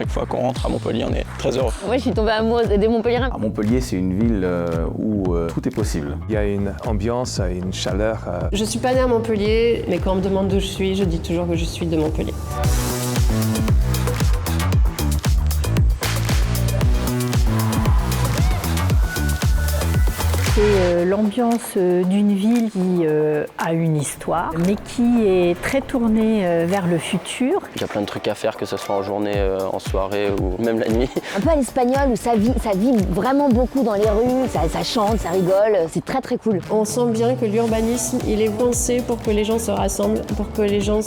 chaque fois qu'on rentre à Montpellier, on est très heureux. Moi, je suis tombée amoureuse des Montpelliérains. À Montpellier, c'est une ville où tout est possible. Il y a une ambiance, une chaleur. Je suis pas née à Montpellier, mais quand on me demande d'où je suis, je dis toujours que je suis de Montpellier. C'est l'ambiance d'une ville qui a une histoire, mais qui est très tournée vers le futur. Il y a plein de trucs à faire, que ce soit en journée, en soirée ou même la nuit. Un peu à l'espagnol où ça vibre vraiment beaucoup dans les rues, ça chante, ça rigole, c'est très très cool. On sent bien que l'urbanisme, il est pensé pour que les gens se rassemblent, pour que les gens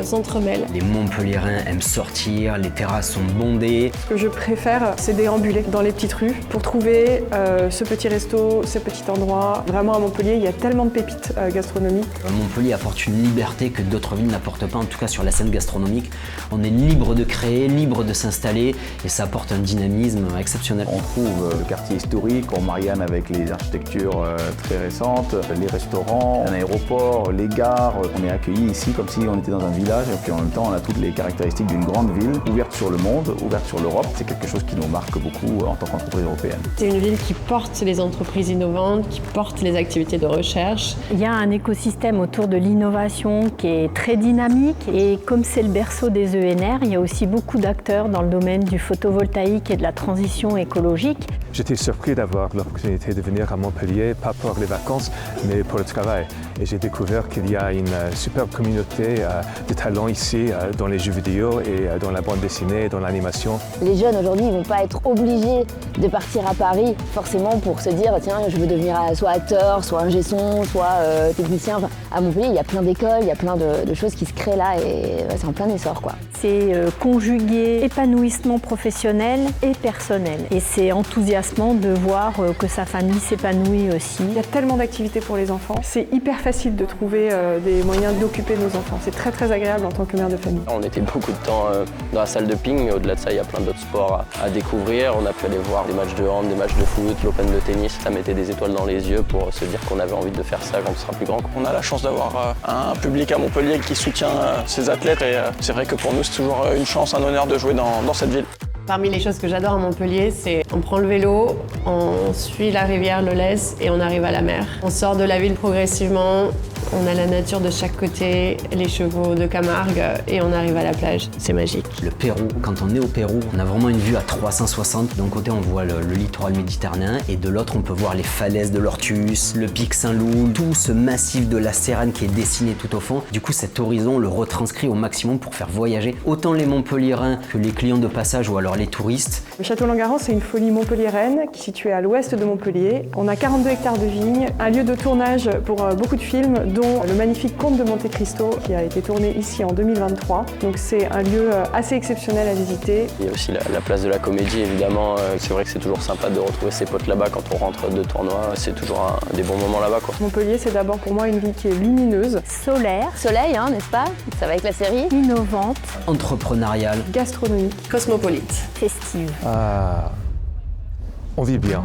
s'entremêlent. Les Montpelliérains aiment sortir, les terrasses sont bondées. Ce que je préfère, c'est déambuler dans les petites rues pour trouver ce petit resto, ce petit endroit. Vraiment à Montpellier, il y a tellement de pépites gastronomiques. Montpellier apporte une liberté que d'autres villes n'apportent pas, en tout cas sur la scène gastronomique. On est libre de créer, libre de s'installer et ça apporte un dynamisme exceptionnel. On trouve le quartier historique en Marianne avec les architectures très récentes, les restaurants, un aéroport, les gares. On est accueillis ici comme si on était dans un village et puis en même temps on a toutes les caractéristiques d'une grande ville ouverte sur le monde, ouverte sur l'Europe. C'est quelque chose qui nous marque beaucoup en tant qu'entreprise européenne. C'est une ville qui porte les entreprises innovantes, qui porte les activités de recherche. Il y a un écosystème autour de l'innovation qui est très dynamique et comme c'est le berceau des ENR, il y a aussi beaucoup d'acteurs dans le domaine du photovoltaïque et de la transition écologique. J'étais surpris d'avoir l'opportunité de venir à Montpellier, pas pour les vacances, mais pour le travail. Et j'ai découvert qu'il y a une superbe communauté de talents ici, dans les jeux vidéo et dans la bande dessinée et dans l'animation. Les jeunes aujourd'hui, ils vont pas être obligés de partir à Paris forcément pour se dire tiens, je veux devenir soit acteur, soit ingé son, soit technicien. Enfin, à Montpellier, il y a plein d'écoles, il y a plein de choses qui se créent là et c'est en plein essor, quoi. C'est conjuguer épanouissement professionnel et personnel. Et c'est enthousiasmant de voir que sa famille s'épanouit aussi. Il y a tellement d'activités pour les enfants. C'est hyper facile de trouver des moyens d'occuper nos enfants. C'est très très agréable en tant que mère de famille. On était beaucoup de temps dans la salle de ping, mais au-delà de ça, il y a plein d'autres sports à découvrir. On a pu aller voir des matchs de hand, des matchs de foot, l'Open de tennis. Ça mettait des étoiles dans les yeux pour se dire qu'on avait envie de faire ça quand on sera plus grand. On a la chance d'avoir un public à Montpellier qui soutient ses athlètes et c'est vrai que pour nous c'est toujours une chance, un honneur de jouer dans cette ville. Parmi les choses que j'adore à Montpellier, c'est on prend le vélo, on suit la rivière Lolès et on arrive à la mer. On sort de la ville progressivement, on a la nature de chaque côté, les chevaux de Camargue et on arrive à la plage. C'est magique. Le Pérou, quand on est au Pérou, on a vraiment une vue à 360. D'un côté, on voit le littoral méditerranéen et de l'autre, on peut voir les falaises de l'Ortus, le pic Saint-Loup, tout ce massif de la Séranne qui est dessiné tout au fond. Du coup, cet horizon, on le retranscrit au maximum pour faire voyager autant les Montpelliérains que les clients de passage ou alors les touristes. Le château Langarens, c'est une folie montpelliéraine qui est située à l'ouest de Montpellier. On a 42 hectares de vignes, un lieu de tournage pour beaucoup de films, dont le magnifique Comte de Monte Cristo qui a été tourné ici en 2023. Donc c'est un lieu assez exceptionnel à visiter. Il y a aussi la place de la Comédie, évidemment. C'est vrai que c'est toujours sympa de retrouver ses potes là-bas quand on rentre de tournoi. C'est toujours des bons moments là-bas, quoi. Montpellier, c'est d'abord pour moi une ville qui est lumineuse. Solaire. Soleil, hein, n'est-ce pas? Ça va avec la série. Innovante. Entrepreneuriale. Gastronomique. Cosmopolite. Festive. On vit bien.